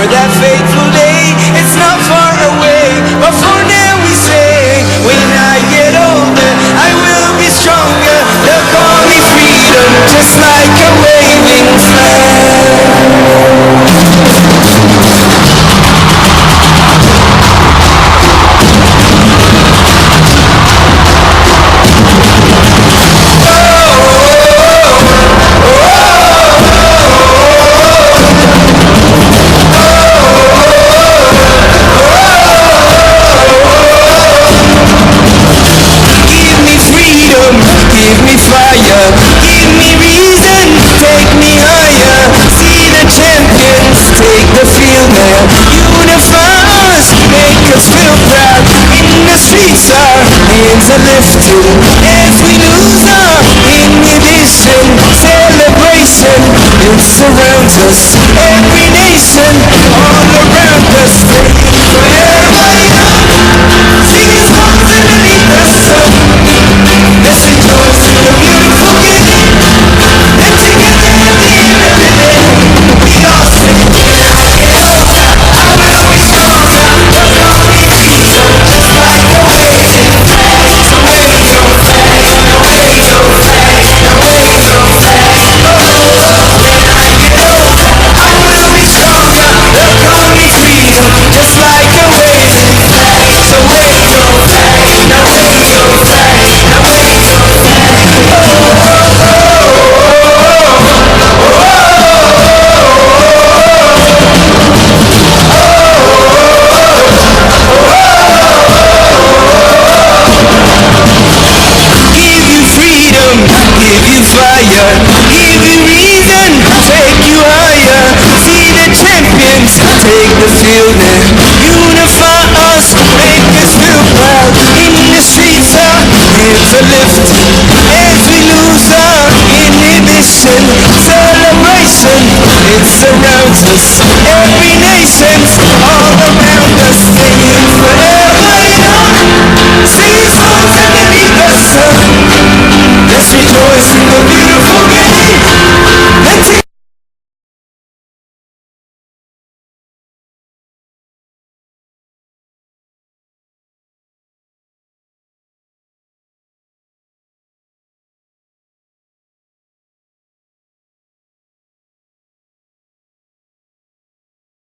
for that fateful day. It's not far away, but for now we say, when I get older, I will be stronger. They'll call me freedom, just like a waving lifted as we lose our inhibition. Celebration, it surrounds us. Every nation, all around us. Forever young, singing songs underneath the sun. Let's rejoice in the beautiful giving, and together at the end of the day, we all sing. I will be stronger. Just like a wave. Give you reason, take you higher. See the champions, take the field and unify us, make us feel proud. In the streets our hands are lifted as we lose our inhibition. Celebration, it surrounds us.